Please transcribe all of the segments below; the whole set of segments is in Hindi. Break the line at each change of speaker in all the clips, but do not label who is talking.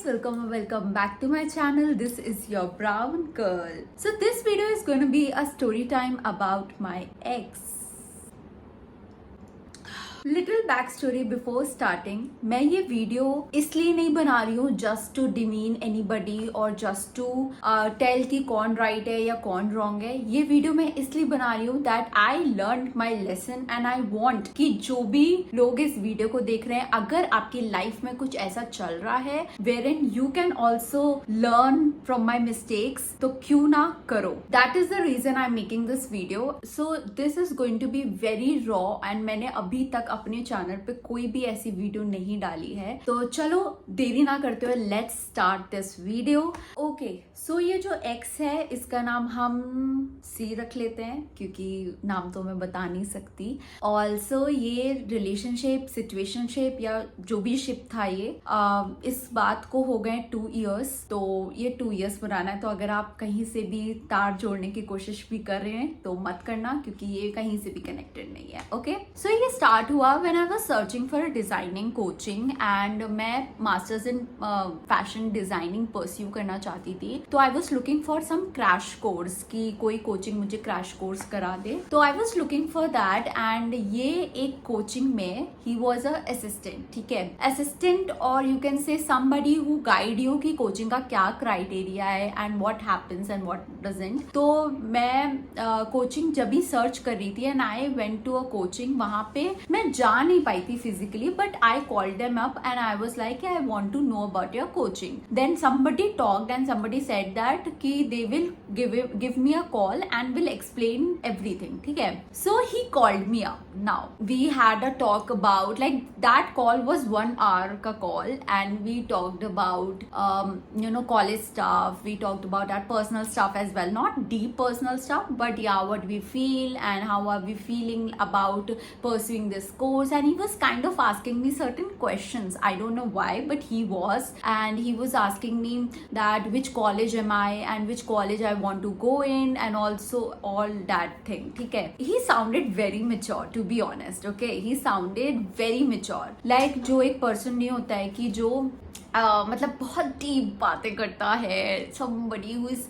welcome back to my channel. This is your brown girl. So this video is going to be a story time about my ex. Little back story before starting. मैं ये वीडियो इसलिए नहीं बना रही हूँ जस्ट टू डिमीन एनीबडी और जस्ट टू टेल कि कौन राइट है या कौन रॉन्ग है. ये वीडियो मैं इसलिए बना रही हूँ that I learn my lesson and I want कि जो भी लोग इस वीडियो को देख रहे हैं, अगर आपकी लाइफ में कुछ ऐसा चल रहा है where in you can also learn from my mistakes, तो क्यों ना करो. That is the reason I am making this video. So this is going to be very raw and मैंने अभी तक अपने चैनल पे कोई भी ऐसी वीडियो नहीं डाली है. तो चलो देरी ना करते हुए let's start this video. Okay, so ये जो एक्स है इसका नाम हम सी रख लेते हैं क्योंकि नाम तो मैं बता नहीं सकती. ऑल्सो ये रिलेशनशिप, सिचुएशनशिप या जो भी शिप था ये इस बात को हो गए 2 years. तो ये 2 years पुराना है. तो अगर आप कहीं से भी तार जोड़ने की कोशिश भी कर रहे हैं तो मत करना क्योंकि ये कहीं से भी कनेक्टेड नहीं है. ओके, सो ये स्टार्ट हुआ when I was searching for a designing coaching and मैं masters in fashion designing pursue करना चाहती थी. तो I was looking for some crash course कि कोई coaching मुझे crash course करा दे. तो I was looking for that and ये एक coaching में he was a assistant. ठीक है, assistant और you can say somebody who guide you कि coaching का क्या criteria है and what happens and what doesn't. तो मैं coaching जब भी search कर रही थी and I went to a coaching. वहाँ पे मैं जा नहीं पाई थी physically but I called them up and I was like I want to know about your coaching. Then somebody talked and somebody said that कि they will give me a call and will explain everything. ठीक है, so he called me up. Now we had a talk about like that call was 1 hour का call and we talked about college stuff. We talked about our personal stuff as well, not deep personal stuff but yeah what we feel and how are we feeling about pursuing this course. And he was kind of asking me certain questions. I don't know why, but he was asking me that which college am I and which college I want to go in and also all that thing. ठीक है, he sounded very mature to be honest. Okay, he sounded very mature. Like जो एक person नहीं होता है कि जो मतलब बहुत डीप बातें करता है. somebody who is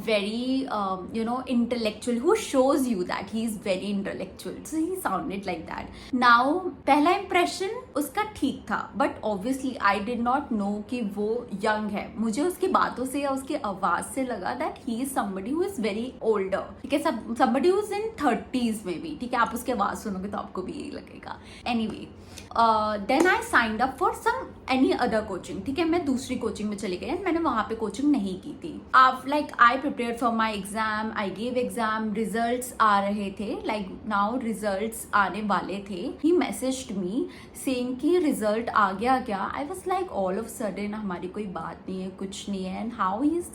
very intellectual, who shows you that he is very intellectual. So he sounded like that. Now पहला impression उसका ठीक था but obviously I did not know कि वो young है. मुझे उसकी बातों से या उसकी आवाज से लगा that he is somebody who is very older. ठीक है, somebody who is in 30s में भी. ठीक है, आप उसकी आवाज सुनोगे तो आपको भी यही लगेगा. Anyway, then I signed up for some any other coaching. ठीक है, मैं दूसरी कोचिंग में चली गई. मैंने वहां पे कोचिंग नहीं की थी. अब like I prepare for my exam, I gave exam, results आ रहे थे. लाइक नाउ रिजल्ट्स आने वाले थे. ही मैसेज्ड मी सेइंग कि रिजल्ट आ गया क्या. I was like all of sudden हमारी कोई बात नहीं है, कुछ नहीं है. And how he is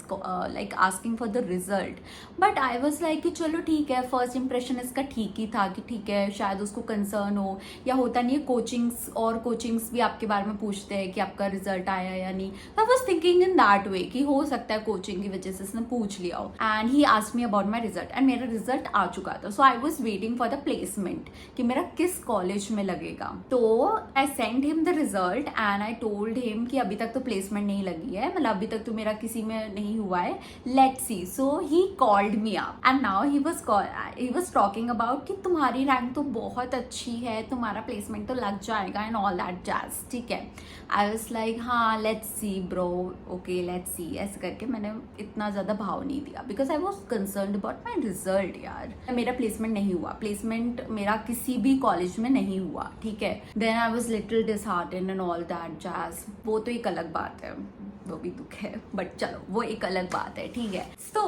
like asking for the result. But I was like कि चलो ठीक है, फर्स्ट इंप्रेशन इसका ठीक ही था कि ठीक है शायद उसको कंसर्न हो या होता नहीं है. कोचिंग्स भी आपके बारे में पूछते हैं कि आपका रिजल्ट आया या नहीं. I was thinking in that way कि हो सकता है कोचिंग की वजह से इसने पूछ लिया हो. And he asked me about my result and मेरा रिजल्ट आ चुका था. So I was waiting for the placement कि मेरा किस कॉलेज में लगेगा. तो I send him the result and I told him कि अभी तक तो प्लेसमेंट नहीं लगी है, मतलब अभी तक तो मेरा किसी में नहीं हुआ है, let's see. So he called me up and now he was talking about कि तुम्हारी रैंक तो बहुत अच्छी है, तुम्हारा प्लेसमेंट तो लग जाएगा एंड ऑल दैट जैज. ठीक है, आई वाज लाइक हाँ let's see bro, okay let's see. ऐसे करके मैंने इतना ज़्यादा भाव नहीं दिया because I was concern about my result. यार मेरा प्लेसमेंट नहीं हुआ, प्लेसमेंट मेरा किसी भी कॉलेज में नहीं हुआ. ठीक है, then I was little disheartened and all that jazz. वो तो एक अलग बात है, वो भी दुख है बट चलो वो एक अलग बात है. ठीक है, so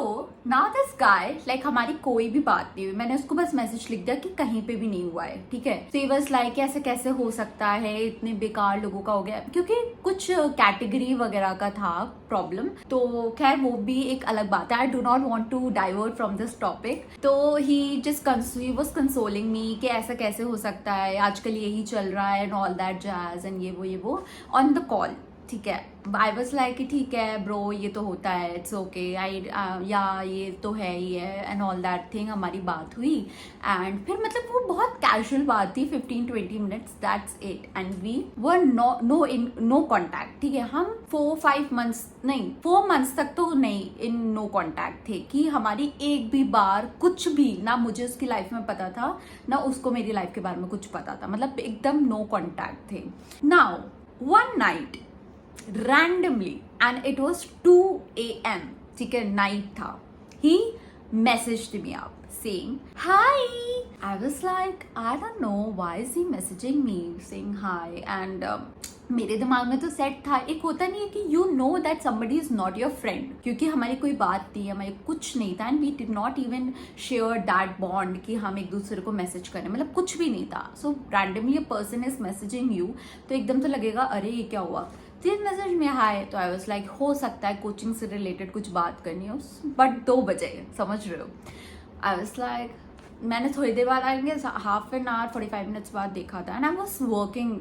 now this guy like हमारी कोई भी बात नहीं हुई. मैंने उसको बस मैसेज लिख दिया कि कहीं पे भी नहीं हुआ है. ठीक है, सो ही वाज लाइक ऐसे कैसे हो सकता है, इतने बेकार लोगों का हो गया, क्योंकि कुछ कैटेगरी वगैरह का था प्रॉब्लम. तो खैर वो भी एक अलग बात है. I do not want to divert from this topic. तो ही वाज कंसोलिंग मी कि ऐसा कैसे हो सकता है, आजकल यही चल रहा है and all that jazz and ये वो ऑन द कॉल. ठीक है, आई वॉज लाइक ठीक है ब्रो, ये तो होता है, इट्स ओके, आई या ये तो है ही है एंड ऑल दैट थिंग। हमारी बात हुई एंड फिर मतलब वो बहुत कैजुअल बात थी, 15-20 minutes, that's it, and we were no contact. ठीक है, हम 4-5 मंथ्स नहीं, 4 मंथ्स तक तो नहीं इन नो कॉन्टैक्ट थे कि हमारी एक भी बार कुछ भी ना मुझे उसकी लाइफ में पता था ना उसको मेरी लाइफ के बारे में कुछ पता था, मतलब एकदम नो कॉन्टैक्ट थे। Now one night randomly and it was 2 a.m. ठीक है, नाइट था, he messaged me up saying hi. I was like I don't know why is he messaging me saying hi and मेरे दिमाग में तो सेट था, एक होता नहीं है कि you know that somebody is not your friend, क्योंकि हमारी कोई बात नहीं, हमारे कुछ नहीं था and we did not even share that bond कि हम एक दूसरे को मैसेज करें, मतलब कुछ भी नहीं था। सो randomly a person is messaging you, तो एकदम तो लगेगा अरे ये क्या हुआ। फिर मैसेज में हाय, तो आई वाज लाइक हो सकता है कोचिंग से रिलेटेड कुछ बात करनी हो, बट 2 बजे, समझ रहे हो। आई वाज लाइक मैंने थोड़ी देर बाद आएंगे, हाफ एन आवर 45 मिनट्स बाद देखा था एंड आई वाज वर्किंग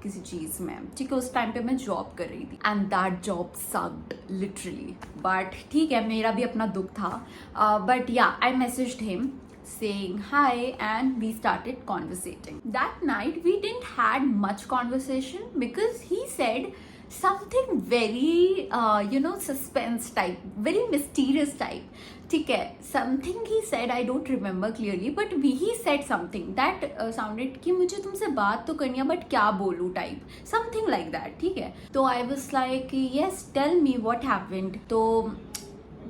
किसी चीज़ में, ठीक है, उस टाइम पे मैं जॉब कर रही थी and that job sucked literally, but ठीक है, मेरा भी अपना दुख था, but yeah I messaged him saying hi and we started conversating. That night we didn't had much conversation because he said something very suspense type, very mysterious type. ठीक है, something he said, I don't remember clearly, but he said something that sounded कि मुझे तुमसे बात तो करनी है बट क्या बोलूँ type, something like that. ठीक है, तो I was like yes tell me what happened. तो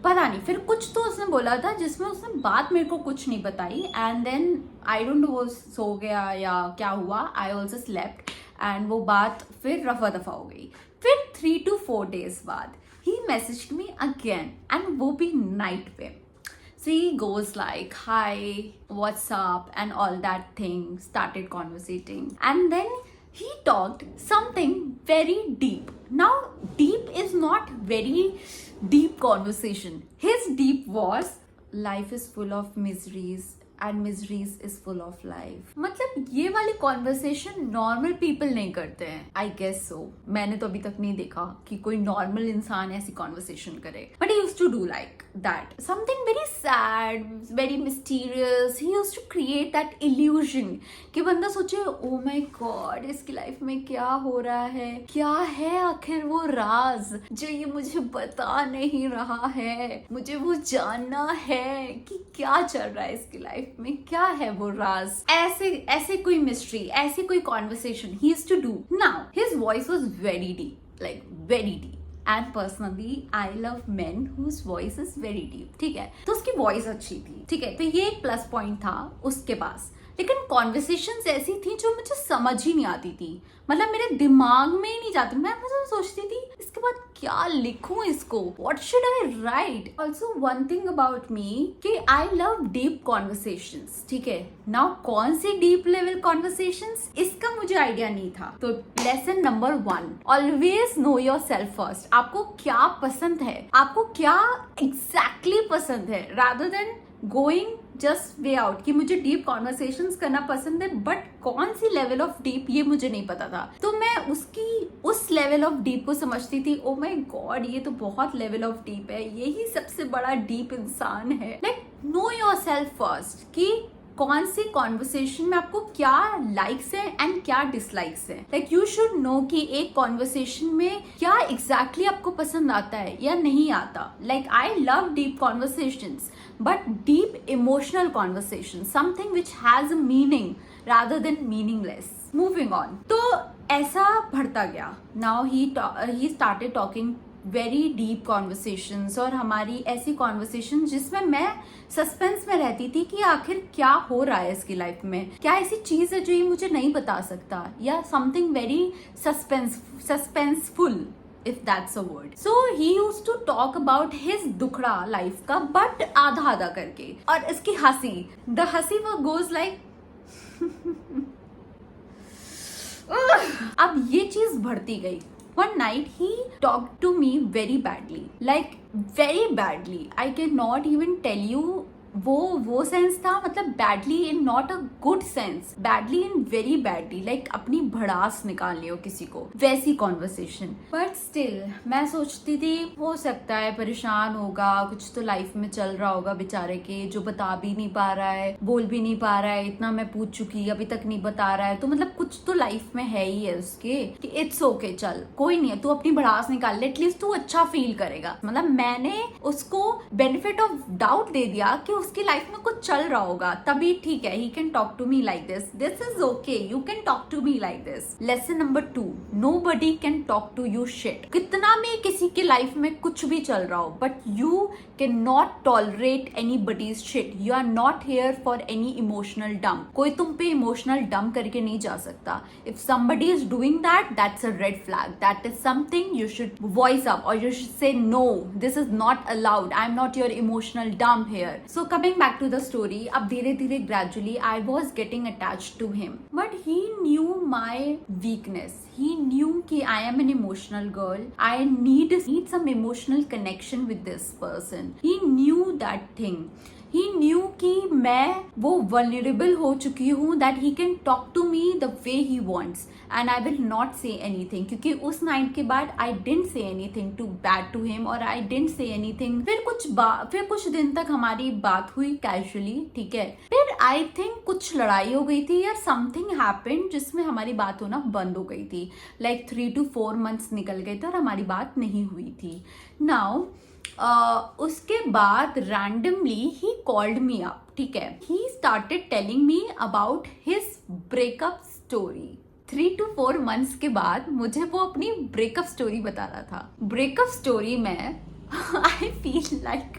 पता नहीं, फिर कुछ तो उसने बोला था जिसमें उसने बात मेरे को कुछ नहीं बताई and then I don't know वो सो गया या क्या हुआ, आई ऑल्सो स्लेप्ट एंड वो बात फिर रफा दफा हो गई। फिर 3 to 4 days बाद ही मैसेज्ड मी अगेन एंड वो भी नाइट पे। So he goes like, hi, what's up, and all that thing, started conversating. And then he talked something very deep. Now, deep is not very deep conversation. His deep was, life is full of miseries and miseries is full of life. मतलब ये वाली कॉन्वर्सेशन नॉर्मल पीपल नहीं करते हैं, आई गेस सो। मैंने तो अभी तक नहीं देखा कि कोई नॉर्मल इंसान ऐसी कॉन्वर्सेशन करे, but he used to do like that, something very sad, very mysterious. He used to create that illusion कि बंदा सोचे ओ माय गॉड इसकी लाइफ में क्या हो रहा है, क्या है आखिर वो राज जो ये मुझे बता नहीं रहा है, मुझे वो जानना है कि क्या चल रहा है इसकी लाइफ में, क्या है वो राज। ऐसे कोई मिस्ट्री, ऐसी कोई conversation he used to do. Now his voice was very deep, like very deep, and personally I love men whose voice is very deep. ठीक है, तो उसकी वॉइस अच्छी थी, ठीक है, तो ये एक प्लस पॉइंट था उसके पास। लेकिन कॉन्वर्सेशंस ऐसी थी जो मुझे समझ ही नहीं आती थी, मतलब मेरे दिमाग में ही नहीं जाती। मैं मतलब सोचती थी इसके बाद क्या लिखूं इसको, what should I right. Also one thing about me कि आई लव डीप कॉन्वर्सेशंस। ठीक है, नाउ कौन सी डीप लेवल कॉन्वर्सेशंस, इसका मुझे आइडिया नहीं था। तो lesson number 1, always know your self first. आपको क्या पसंद है, आपको क्या एग्जैक्टली पसंद है, rather than going just way out कि मुझे डीप कॉन्वर्सेशंस करना पसंद है, बट कौन सी लेवल ऑफ डीप ये मुझे नहीं पता था। तो मैं उस लेवल ऑफ डीप को समझती थी, ओ माय गॉड ये तो बहुत लेवल ऑफ डीप है, यही सबसे बड़ा डीप इंसान है। Like know your self first कि कौन सी कॉन्वर्सेशन में आपको क्या लाइक्स है एंड क्या डिसलाइक्स है। लाइक यू शुड नो कि एक कॉन्वर्सेशन में क्या एग्जैक्टली आपको पसंद आता है या नहीं आता। Like I love deep conversations, but deep emotional conversation, something which has a meaning rather than meaningless. Moving on, तो ऐसा बढ़ता गया। Now he started talking very deep conversations, और हमारी ऐसी conversation जिसमें मैं सस्पेंस में रहती थी कि आखिर क्या हो रहा है इसकी लाइफ में, क्या ऐसी चीज है जो ये मुझे नहीं बता सकता, या something very suspenseful, if that's a word. So he used to talk about his दुखड़ा लाइफ का, बट आधा आधा करके, और इसकी हंसी, the हंसी वो goes like अब ये चीज बढ़ती गई। One night he talked to me very badly, like very badly. I cannot even tell you वो सेंस था, मतलब badly in not a good sense, badly in very badly, like अपनी भड़ास निकालनी हो किसी को, वैसी कॉन्वर्सेशन। बट स्टिल मैं सोचती थी हो सकता है परेशान होगा, कुछ तो लाइफ में चल रहा होगा बेचारे के, जो बता भी नहीं पा रहा है, बोल भी नहीं पा रहा है, इतना मैं पूछ चुकी अभी तक नहीं बता रहा है, तो मतलब कुछ तो लाइफ में है ही है उसके कि इट्स ओके, चल कोई नहीं है, तू अपनी भड़ास निकाल ले, एटलीस्ट तू अच्छा फील करेगा। मतलब मैंने उसको बेनिफिट ऑफ डाउट दे दिया कि उसकी लाइफ में कुछ चल रहा होगा, तभी ठीक है, he can talk to me like this is okay, you can talk to me like this. Lesson number 2, nobody can talk to you shit. कितना भी किसी के लाइफ में कुछ भी चल रहा हो, but you can not tolerate anybody's shit, you are not here for any emotional dump. कोई तुम पे इमोशनल डंप करके नहीं जा सकता। If somebody is doing that, that's a red flag, that is something you should voice up, or you should say no, this is not allowed, I'm not your emotional dump here. So coming back to the story, अब धीरे धीरे gradually I was getting attached to him, but he knew my weakness. He knew कि I am an emotional girl, I need some emotional connection with this person. He knew that thing. He knew कि मैं वो vulnerable हो चुकी हूँ, that he can talk to me the way he wants and I will not say anything, क्योंकि उस नाइट के बाद I didn't say anything too bad to him और I didn't say anything। फिर कुछ दिन तक हमारी बात हुई कैजुअली, ठीक है, फिर I think कुछ लड़ाई हो गई थी या something happened जिसमें हमारी बात होना बंद हो गई थी। like 3 to 4 months निकल गए थे और हमारी बात नहीं हुई थी। Now उसके बाद रैंडमली ही कॉल्ड मी अप, ठीक है, he started telling me about his breakup story. 3 to 4 months के बाद मुझे वो अपनी ब्रेकअप स्टोरी बता रहा था। ब्रेकअप स्टोरी में I feel like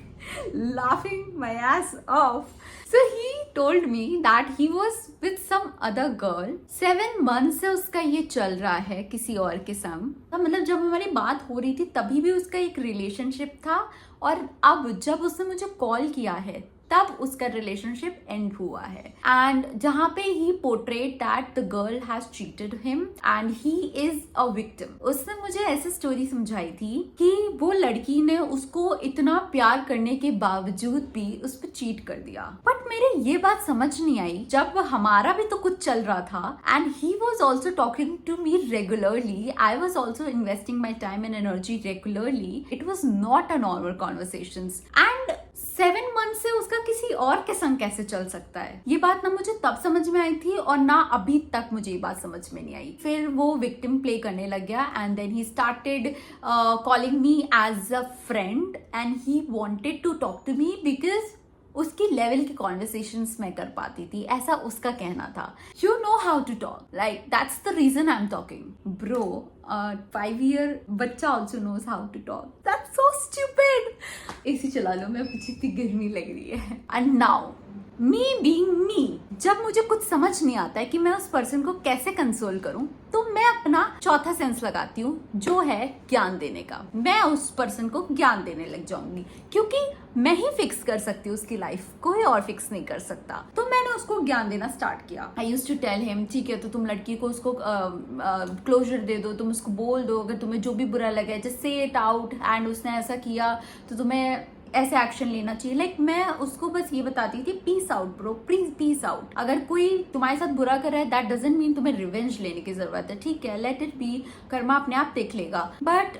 laughing my ass off. So he told me that he was with some other girl. 7 months से उसका ये चल रहा है किसी और के संग। मतलब जब हमारी बात हो रही थी तभी भी उसका एक रिलेशनशिप था, और अब जब उसने मुझे कॉल किया है तब उसका रिलेशनशिप एंड हुआ है। एंड जहाँ पे he portrait that the girl has cheated him and he is a victim. उसने मुझे ऐसी स्टोरी समझाई थी कि वो लड़की ने उसको इतना प्यार करने के बावजूद भी उस पर चीट कर दिया। बट मेरे ये बात समझ नहीं आई, जब हमारा भी तो कुछ चल रहा था and he was also talking to me regularly, I was also investing my time and energy regularly, it was not a normal conversation. And 7 month से उसका किसी और के संग कैसे चल सकता है, ये बात ना मुझे तब समझ में आई थी और ना अभी तक मुझे ये बात समझ में नहीं आई। फिर वो विक्टिम प्ले करने लग गया and then he started calling me as a friend and he wanted to talk to me because उसकी लेवल की कॉन्वर्सेशंस मैं कर पाती थी, ऐसा उसका कहना था। You know how to talk, like that's the reason I am talking bro. 5-year बच्चा also knows how to talk, that's so stupid. AC चला लो, मैं पीछे इतनी गर्मी लग रही है। And now me being me, जब मुझे कुछ समझ नहीं आता है कि मैं उस पर्सन को कैसे कंसोल करूं, तो मैं अपना चौथा सेंस लगाती हूँ जो है ज्ञान देने का। मैं उस पर्सन को ज्ञान देने लग जाऊंगी क्योंकि मैं ही फिक्स कर सकती हूँ उसकी लाइफ, कोई और फिक्स नहीं कर सकता। तो मैंने उसको ज्ञान देना स्टार्ट किया। I used to tell him, ठीक है तो तुम लड़की को उसको क्लोजर दे दो, तुम उसको बोल दो अगर तुम्हें जो भी बुरा लगे, just say it out, and उसने ऐसा किया तो तुम्हें ऐसे एक्शन लेना चाहिए। लाइक मैं उसको बस ये बताती थी, peace out bro, please peace out. अगर कोई तुम्हारे साथ बुरा कर रहा है दैट डजंट मीन तुम्हें रिवेंज लेने की जरूरत है, ठीक है, लेट इट बी, कर्मा अपने आप देख लेगा। बट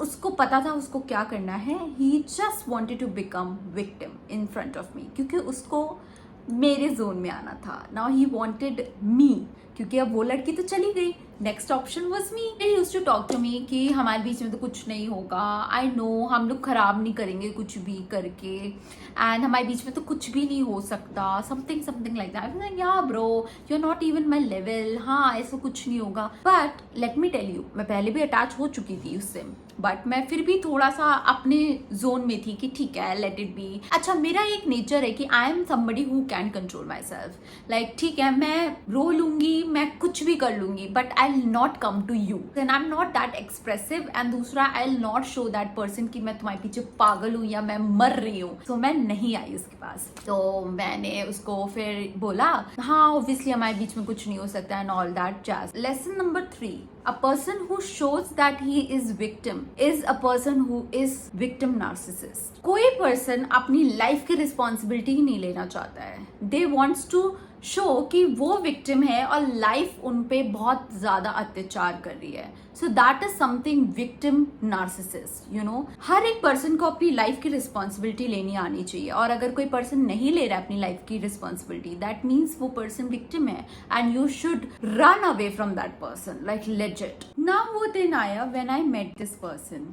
उसको पता था उसको क्या करना है। He just wanted to become victim in front of me, क्योंकि उसको मेरे जोन में आना था। नाउ ही वॉन्टेड मी, क्योंकि अब वो लड़की तो चली गई, next option was me. He used to talk to me कि हमारे बीच में तो कुछ नहीं होगा, आई नो हम लोग खराब नहीं करेंगे कुछ भी करके, एंड हमारे बीच में तो कुछ भी नहीं हो सकता, समथिंग लाइक दैट। या bro you are not even my level, हाँ ऐसा कुछ नहीं होगा। But let me tell you, मैं पहले भी अटैच हो चुकी थी उससे, बट मैं फिर भी थोड़ा सा अपने जोन में थी कि ठीक है लेट इट बी। अच्छा, मेरा एक नेचर है कि I am somebody who can control my self. Like ठीक है मैं रो लूंगी, मैं कुछ भी कर लूंगी, but I I will not come to you, then I am not that expressive, and दूसरा I will not show that person कि मैं तुम्हारे पीछे पागल हूँ या मैं मर रही हूँ। तो मैं नहीं आई उसके पास। तो मैंने उसको फिर बोला हाँ ऑब्वियसली हमारे बीच में कुछ नहीं हो सकता and all that jazz. Lesson number 3, a person who shows that he is victim is a person who is victim narcissist। कोई पर्सन अपनी लाइफ की रिस्पॉन्सिबिलिटी ही नहीं लेना चाहता है, दे वॉन्ट्स टू शो कि वो विक्टिम है और लाइफ उन पे बहुत ज्यादा अत्याचार कर रही है। So that is something victim narcissist, you know. हर एक पर्सन को अपनी लाइफ की रिस्पॉन्सिबिलिटी लेनी आनी चाहिए, और अगर कोई पर्सन नहीं ले रहा है अपनी लाइफ की रिस्पॉन्सिबिलिटी, दैट मीन्स वो पर्सन विक्टिम है and you should run away from that person like legit. ना वो दिन आया when I met this person.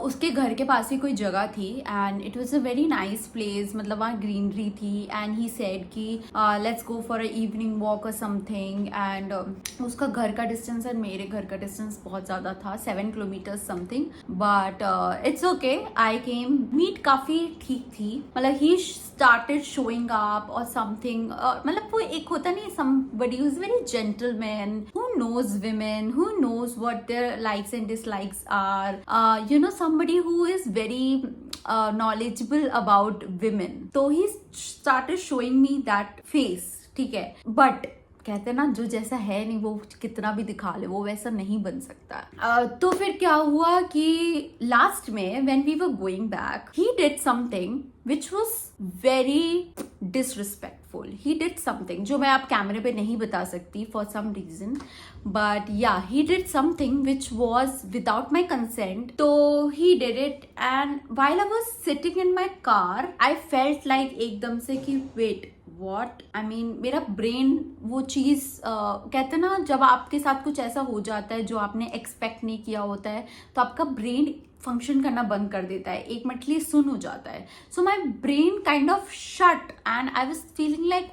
उसके घर के पास ही कोई जगह थी and it was a very nice place, मतलब वहाँ ग्रीनरी थी एंड ही सेड कि let's go for a evening walk और समथिंग। एंड उसका घर का डिस्टेंस और मेरे घर का डिस्टेंस बहुत ज्यादा था, 7 kilometre something, but it's okay. I came, meet काफी ठीक थी, मतलब ही स्टार्टेड शोइंग अप और समथिंग, मतलब वो एक होता नहीं somebody who's very gentleman, who knows women, who knows what their likes and dislikes are, you know, somebody who is very knowledgeable about women. So he started showing me that face, ठीक है, but कहते ना जो जैसा है नहीं वो कितना भी दिखा ले वो वैसा नहीं बन सकता। तो फिर क्या हुआ कि लास्ट में when we were going back he did something which was very disrespectful. He did something जो मैं आप कैमरे पे नहीं बता सकती for some reason, but yeah he did something which was without my consent. तो he did it and while I was sitting in my car I felt like एकदम से कि वेट वॉट, आई मीन मेरा ब्रेन वो चीज़ कहते ना जब आपके साथ कुछ ऐसा हो जाता है जो आपने एक्सपेक्ट नहीं किया होता है तो आपका ब्रेन फंक्शन करना बंद कर देता है, एक मिनट के लिए सुन हो जाता है। So my brain kind of shut and I was feeling like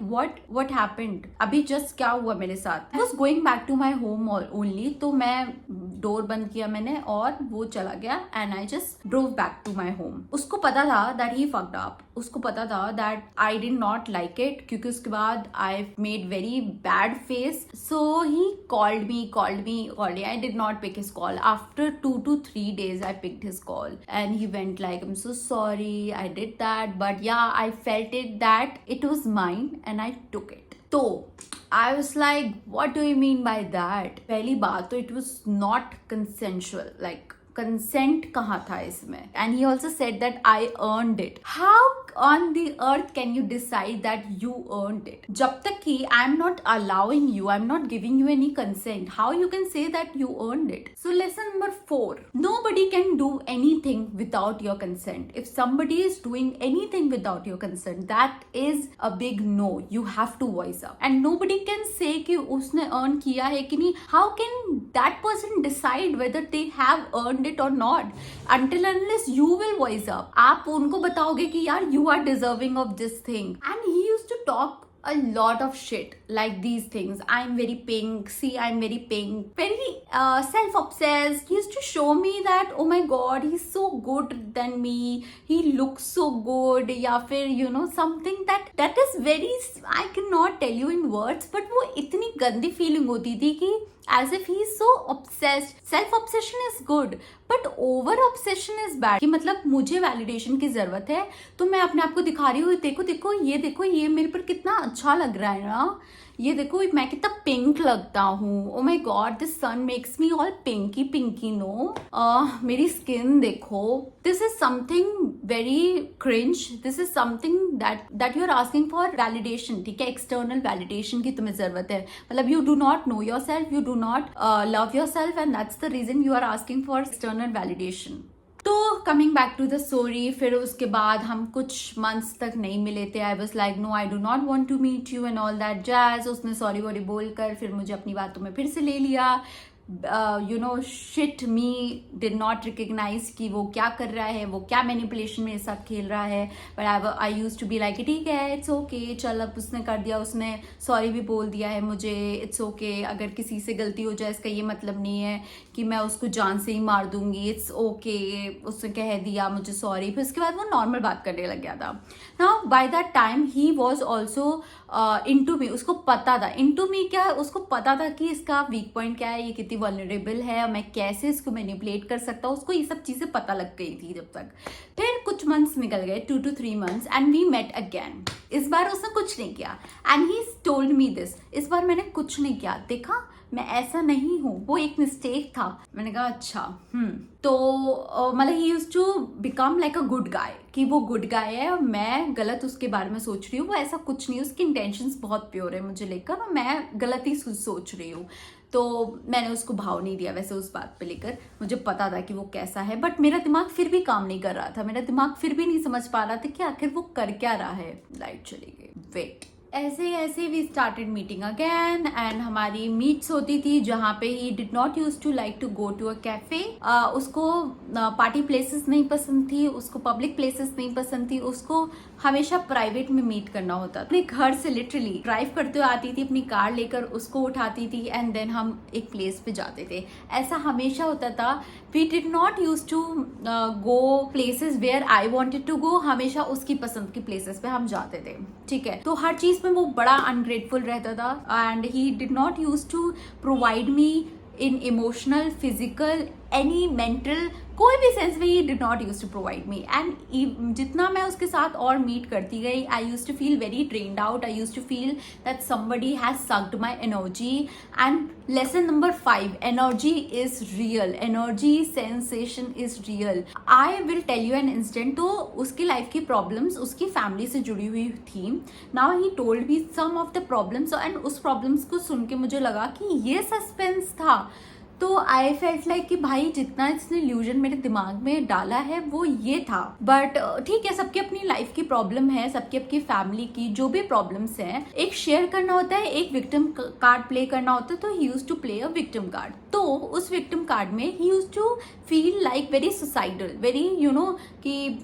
what happened, अभी जस्ट क्या हुआ मेरे साथ। I was going back to my home only, तो मैं डोर बंद किया मैंने और वो चला गया and I just drove back to my home. उसको पता था दैट ही फक्ड अप, उसको पता था that I did not like it, क्योंकि उसके बाद I made very bad face. So he called me, I did not pick his call. After 2 to 3 days I picked his call and he went like, I'm so sorry I did that, but yeah I felt it that it was mine and I took it. So I was like, what do you mean by that? पहली बात तो it was not consensual, like consent कहाँ था इसमें? And he also said that I earned it. How on the earth can you decide that you earned it? जब तक कि I'm not allowing you, I'm not giving you any consent, how you can say that you earned it? So lesson number 4, nobody can do anything without your consent. If somebody is doing anything without your consent, that is a big no. You have to voice up. And nobody can say कि उसने earn किया है कि नहीं. How can that person decide whether they have earned it or not until unless you will voice up? आप उनको बताओगे कि यार you are deserving of this thing. And he used to talk a lot of shit like these things. I'm very pink, see I'm very pink, very self-obsessed. He used to show me that oh my god he's so good than me, he looks so good, या फिर you know something that is very, I cannot tell you in words, but वो इतनी गंदी feeling होती थी कि as if he is so obsessed. Self obsession is good but over obsession is bad, कि मतलब मुझे validation की जरूरत है तो मैं अपने आप को दिखा रही हूँ, देखो देखो ये मेरे पर कितना अच्छा लग रहा है ना, ये देखो मैं कितना पिंक लगता हूँ, oh my God this sun makes me all pinky no, मेरी स्किन देखो, this is something very cringe, this is something that you are asking for validation, ठीक है, एक्सटर्नल वैलिडेशन की तुम्हें जरूरत है, मतलब you do not know yourself, you do not love yourself and that's the reason you are asking for external validation. तो coming back to the story, फिर उसके बाद हम कुछ मंथ्स तक नहीं मिले थे। I was like no I do not want to meet you and all that jazz. उसने सॉरी वॉरी बोलकर फिर मुझे अपनी बातों में फिर से ले लिया। You know shit me did not recognize कि वो क्या कर रहा है, वो क्या मैनिपुलेशन मेरे साथ खेल रहा है. But I use to be like ठीक है, इट्स ओके, चल अब उसने कर दिया, उसने सॉरी भी बोल दिया है मुझे, इट्स ओके. अगर किसी से गलती हो जाए इसका ये मतलब नहीं है कि मैं उसको जान से ही मार दूंगी. इट्स ओके, उसने कह दिया मुझे सॉरी. फिर उसके बाद वो नॉर्मल बात करने लग गया था. Now by that time he was also into me. उसको पता था इनटू मी क्या है, उसको पता था कि इसका वीक पॉइंट क्या है, ये कितनी वल्नरेबल है, मैं कैसे इसको मैनिपुलेट कर सकता हूँ. उसको ये सब चीजें पता लग गई थी जब तक. फिर कुछ मंथ्स निकल गए, 2 to 3 months, and we met again. इस बार उसने कुछ नहीं किया and he told me this. इस बार मैंने कुछ नहीं किया, देखा मैं ऐसा नहीं हूँ, वो एक मिस्टेक था. मैंने कहा अच्छा. तो मतलब he used to become like a good guy, कि वो गुड गाय है और मैं गलत उसके बारे में सोच रही हूँ. वो ऐसा कुछ नहीं, उसकी इंटेंशंस बहुत प्योर है मुझे लेकर और मैं गलत ही सोच रही हूँ. तो मैंने उसको भाव नहीं दिया वैसे उस बात पे लेकर. मुझे पता था कि वो कैसा है, बट मेरा दिमाग फिर भी काम नहीं कर रहा था. मेरा दिमाग फिर भी नहीं समझ पा रहा था कि आखिर वो कर क्या रहा है. लाइट चली गई. वेट. ऐसे ऐसे we started meeting again and हमारी मीट्स होती थी जहाँ पे he did not use to like to go to a cafe. उसको पार्टी प्लेसेस नहीं पसंद थी, उसको पब्लिक प्लेसेस नहीं पसंद थी, उसको हमेशा प्राइवेट में मीट करना होता था. अपने घर से लिटरली ड्राइव करते हुए आती थी अपनी कार लेकर, उसको उठाती थी एंड देन हम एक प्लेस पे जाते थे. ऐसा हमेशा होता था. We did not use to go places where I wanted to go. हमेशा उसकी पसंद की प्लेसेस पे हम जाते थे. ठीक है, तो हर चीज में वो बड़ा अनग्रेटफुल रहता था and he did not use to provide me in emotional, physical, any mental, कोई भी सेंस में he did not use to provide me. And जितना मैं उसके साथ और मीट करती गई, I use to feel very drained out. I use to feel that somebody has sucked my energy. And lesson number 5, energy is real, energy sensation is real. I will tell you an instant. तो उसकी लाइफ की प्रॉब्लम्स उसकी फैमिली से जुड़ी हुई थी. Now he told me some of the problems and उस प्रॉब्लम्स को सुन के मुझे लगा कि ये सस्पेंस था. तो आई फेल्ट लाइक कि भाई जितना इसने इल्यूजन मेरे दिमाग में डाला है वो ये था. बट ठीक है, सबकी अपनी लाइफ की प्रॉब्लम है, सबकी अपनी फैमिली की जो भी प्रॉब्लम्स हैं, एक शेयर करना होता है, एक विक्टिम कार्ड प्ले करना होता है. तो he use to play a victim card. तो उस विक्टिम कार्ड में he use to feel like very suicidal, very you know कि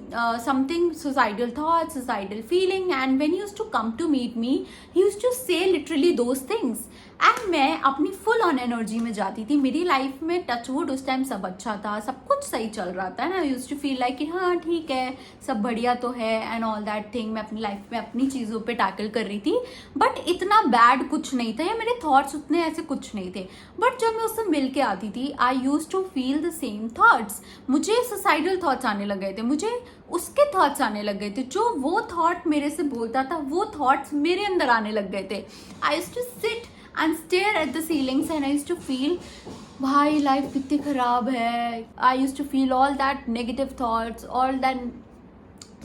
something suicidal thought, suicidal feeling. And when he use to come to meet me, he use to say literally those things. And मैं अपनी फुल ऑन एनर्जी में जाती थी. मेरी लाइफ में टचवुड उस टाइम सब अच्छा था, सब कुछ सही चल रहा था ना. I used to feel like कि हाँ ठीक है, सब बढ़िया तो है एंड ऑल दैट थिंग. मैं अपनी लाइफ में अपनी चीज़ों पे टैकल कर रही थी, बट इतना बैड कुछ नहीं था या मेरे थॉट्स उतने ऐसे कुछ नहीं थे. बट जब मैं उससे मिल के आती थी, I used to feel the same thoughts. मुझे सुसाइडल थॉट्स आने लग गए थे, मुझे उसके थॉट्स आने लग गए थे. जो वो थॉट मेरे से बोलता था वो थॉट्स मेरे अंदर आने लग गए थे. I used to sit and stare at the ceilings and I used to feel भाई लाइफ कितनी खराब है. I used to feel all that negative thoughts, all that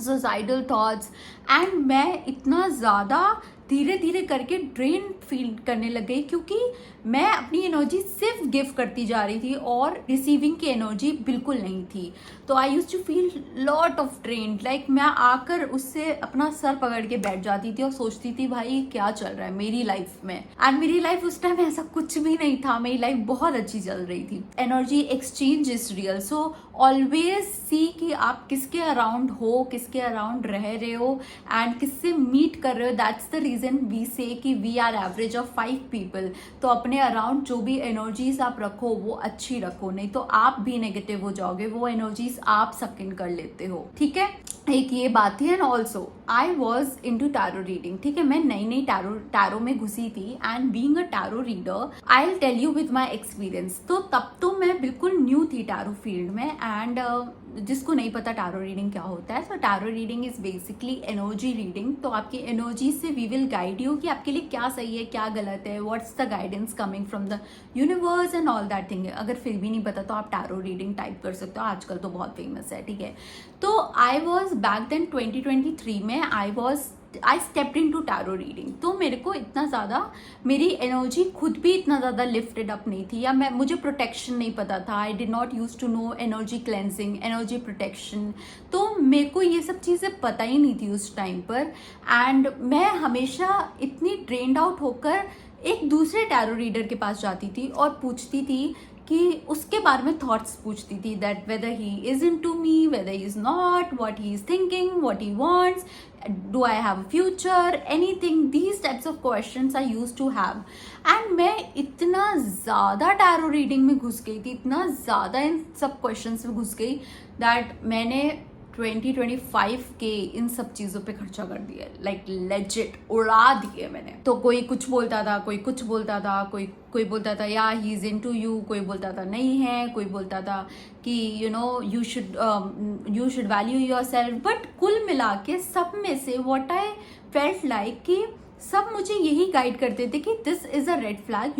suicidal thoughts. and मैं इतना ज़्यादा धीरे धीरे करके ड्रेन फील करने लग गई क्योंकि मैं अपनी एनर्जी सिर्फ गिव करती जा रही थी और रिसीविंग की एनर्जी बिल्कुल नहीं थी. तो I use to feel lot of drain. Like मैं आकर उससे अपना सर पकड़ के बैठ जाती थी और सोचती थी भाई क्या चल रहा है मेरी लाइफ में. एंड मेरी लाइफ उस टाइम ऐसा कुछ भी नहीं था, मेरी लाइफ बहुत अच्छी चल रही थी. Energy exchange is real. So always see कि आप किसके अराउंड हो, किसके अराउंड रह रहे हो एंड किससे मीट कर रहे हो. दैट्स द रीजन वी से कि we are average of 5 people. तो अपने अराउंड जो भी एनर्जीज आप रखो वो अच्छी रखो, नहीं तो आप भी नेगेटिव हो जाओगे. वो एनर्जीज आप सक इन कर लेते हो. ठीक है, एक ये बात थी. And also I was into tarot reading. ठीक है, मैं नई नई टैरो में घुसी थी and being a tarot reader I will tell you with my experience. तो तब तो मैं बिल्कुल न्यू थी टैरो फील्ड में. एंड जिसको नहीं पता टैरो रीडिंग क्या होता है, so tarot reading is basically energy reading. तो आपकी एनर्जी से वी विल गाइड यू कि आपके लिए क्या सही है क्या गलत है, what's the guidance coming from the universe and all that thing. अगर फिर भी नहीं पता तो आप टैरो रीडिंग टाइप कर सकते हो, आजकल तो बहुत फेमस है. ठीक है, तो आई वॉज बैक देन 2023 में I stepped into tarot reading. तो मेरे को इतना ज़्यादा मेरी एनर्जी खुद भी इतना ज़्यादा लिफ्टेड अप नहीं थी, या मुझे प्रोटेक्शन नहीं पता था. I did not use to know energy cleansing, energy protection. तो मेरे को ये सब चीज़ें पता ही नहीं थी उस टाइम पर. एंड मैं हमेशा इतनी ड्रेन्ड आउट होकर एक दूसरे टैरो रीडर के पास जाती थी और पूछती थी कि उसके बारे में थॉट्स पूछती थी, that whether he is into me, whether he is not, what he is thinking, what he wants, do I have a future, anything, these types of questions I used to have. And मैं इतना ज़्यादा टैरो रीडिंग में घुस गई थी, इतना ज़्यादा इन सब क्वेश्चंस में घुस गई, दैट मैंने 20-25 के इन सब चीज़ों पे खर्चा कर दिया, लाइक लेजिट उड़ा दिए मैंने। तो कोई कुछ बोलता था, कोई कुछ बोलता था, कोई बोलता था या ही इज इनटू यू, कोई बोलता था नहीं है, कोई बोलता था कि you should value your self. But कुल मिला के सब में से व्हाट आई फेल्ट लाइक कि सब मुझे यही गाइड करते थे कि this is a red flag,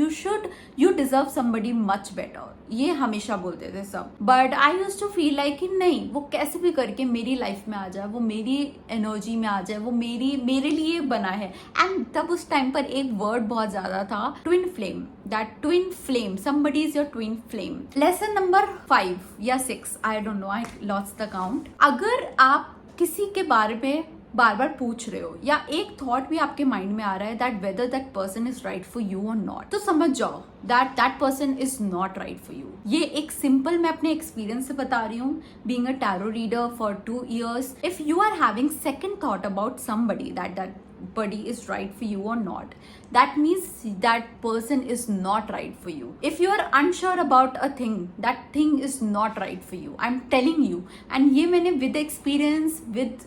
you deserve somebody much better, ये हमेशा बोलते थे सब। But I used to feel like कि नहीं, वो कैसे भी करके मेरी लाइफ में आ जाए, वो मेरी एनर्जी में आ जाए, वो मेरे लिए बना है। एंड तब उस टाइम पर एक वर्ड बहुत ज्यादा था, twin flame, that twin flame, somebody is your twin flame. Lesson number 5 या 6, आई don't no, I lost the count. अगर आप किसी के बारे में बार बार पूछ रहे हो या एक थॉट भी आपके माइंड में आ रहा है that whether that person is right for you और नॉट, तो समझ जाओ that person is not right for you. ये एक सिंपल मैं अपने एक्सपीरियंस से बता रही हूँ, being a tarot reader for 2 years। If you are having second thought about somebody that buddy is right for you or not, that means that person is not right for you. If you are unsure about a thing, that thing is not right for you, I'm telling you। and ये मैंने with experience, with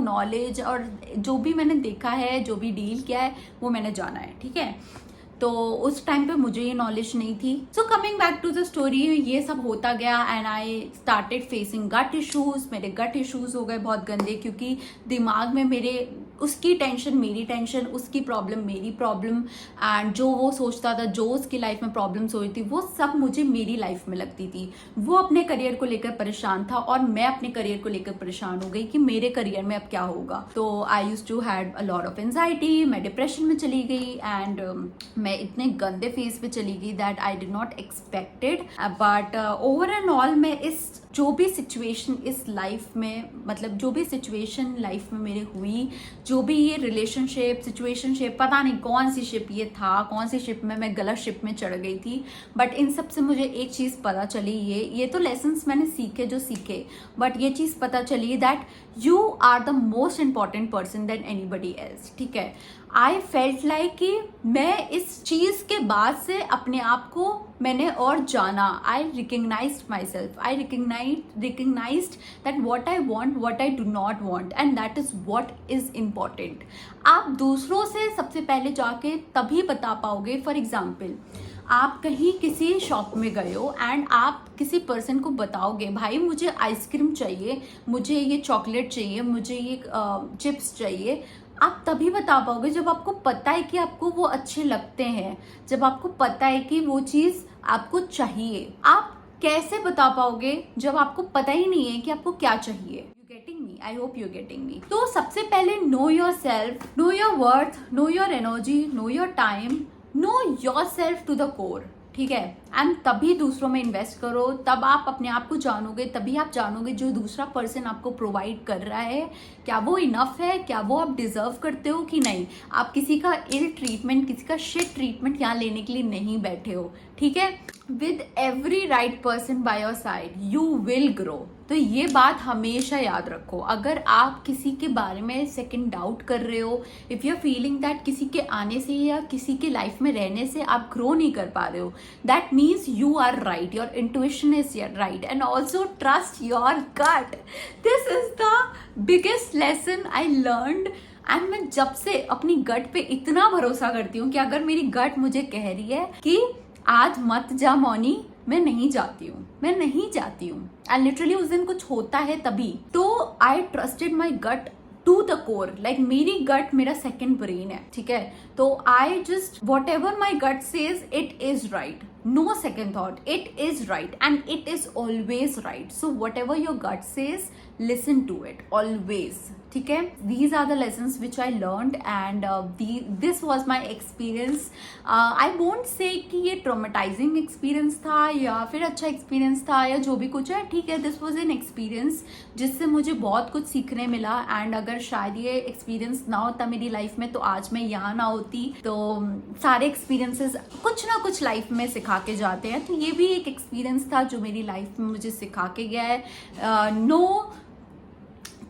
knowledge, और जो भी मैंने देखा है, जो भी डील किया है, वो मैंने जाना है, ठीक है। तो उस टाइम पे मुझे ये नॉलेज नहीं थी। So coming back to the story, ये सब होता गया and I started facing gut issues. मेरे गट इश्यूज हो गए बहुत गंदे, क्योंकि दिमाग में मेरे उसकी टेंशन मेरी टेंशन, उसकी प्रॉब्लम मेरी प्रॉब्लम, एंड जो वो सोचता था, जो उसकी लाइफ में प्रॉब्लम्स हुई थी, वो सब मुझे मेरी लाइफ में लगती थी। वो अपने करियर को लेकर परेशान था और मैं अपने करियर को लेकर परेशान हो गई कि मेरे करियर में अब क्या होगा। तो I used to had a lot of anxiety, मैं डिप्रेशन में चली गई एंड मैं इतने गंदे फेज पे चली गई that I did not expected. But over and all मैं इस जो भी सिचुएशन इस लाइफ में, मतलब जो भी सिचुएशन लाइफ में मेरे हुई, जो भी ये रिलेशनशिप सिचुएशनशिप, पता नहीं कौन सी शिप ये था, कौन सी शिप में मैं गलत शिप में चढ़ गई थी, बट इन सब से मुझे एक चीज़ पता चली, ये तो लेसन्स मैंने सीखे, बट ये चीज़ पता चली that you are the most important person then anybody else, ठीक है। आई फेल्ट लाइक कि मैं इस चीज़ के बाद से अपने आप को मैंने और जाना। I recognised myself, I recognised that what I want, what I do not want, and that is what is important. आप दूसरों से सबसे पहले जाके तभी बता पाओगे। फॉर एग्जाम्पल, आप कहीं किसी शॉप में गए हो एंड आप किसी पर्सन को बताओगे, भाई मुझे आइसक्रीम चाहिए, मुझे ये चॉकलेट चाहिए, मुझे ये चिप्स चाहिए, आप तभी बता पाओगे जब आपको पता है कि आपको वो अच्छे लगते हैं, जब आपको पता है कि वो चीज़ आपको चाहिए। आप कैसे बता पाओगे जब आपको पता ही नहीं है कि आपको क्या चाहिए? You getting me? I hope you getting me. तो सबसे पहले know yourself, know your worth, know your energy, know your time, know yourself to the core, ठीक है। एंड तभी दूसरों में इन्वेस्ट करो, तब आप अपने आप को जानोगे, तभी आप जानोगे जो दूसरा पर्सन आपको प्रोवाइड कर रहा है क्या वो इनफ है, क्या वो आप डिजर्व करते हो कि नहीं। आप किसी का इल ट्रीटमेंट, किसी का शिट ट्रीटमेंट यहाँ लेने के लिए नहीं बैठे हो, ठीक है। With every right person by your side you will grow. तो ये बात हमेशा याद रखो। अगर आप किसी के बारे में सेकंड डाउट कर रहे हो, if you are feeling that किसी के आने से या किसी के लाइफ में रहने से आप ग्रो नहीं कर पा रहे हो, that means you are right, your intuition is right, and also trust your gut. This is the biggest lesson I learned, and मैं जब से अपनी गट पे इतना भरोसा करती हूँ कि अगर मेरी गट मुझे कह रही है कि आज मत जा मौनी, मैं नहीं जाती हूँ एंड लिटरली उस दिन कुछ होता है तभी। तो I trusted my gut to the core, like मेरी गट मेरा सेकेंड ब्रेन है, ठीक है। तो I just whatever my gut says it is right, no second thought, it is right and it is always right. So whatever your gut says, listen to it always. ठीक है, these are the lessons which I learned and this was my experience. I won't say कि ये traumatizing experience था या फिर अच्छा experience था या जो भी कुछ है, ठीक है, this was an experience जिससे मुझे बहुत कुछ सीखने मिला and अगर शायद ये experience ना होता मेरी life में तो आज मैं यहाँ ना होती. तो सारे experiences कुछ ना कुछ life में सिखा के जाते हैं, तो ये भी एक experience था जो मेरी life में मुझे सिखा के गया है. No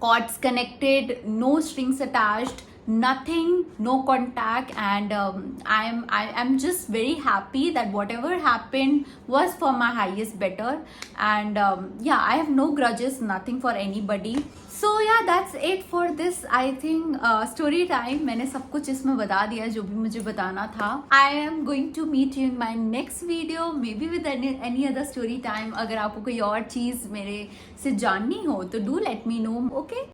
cords connected, no strings attached, nothing, no contact, and I'm just very happy that whatever happened was for my highest better, and yeah, I have no grudges, nothing for anybody. So yeah, that's it for this, I think, story time. मैंने सब कुछ इसमें बता दिया जो भी मुझे बताना था. I am going to meet you in my next video, maybe with any other story time. अगर आपको कोई और चीज़ मेरे से जाननी हो तो do let me know, okay?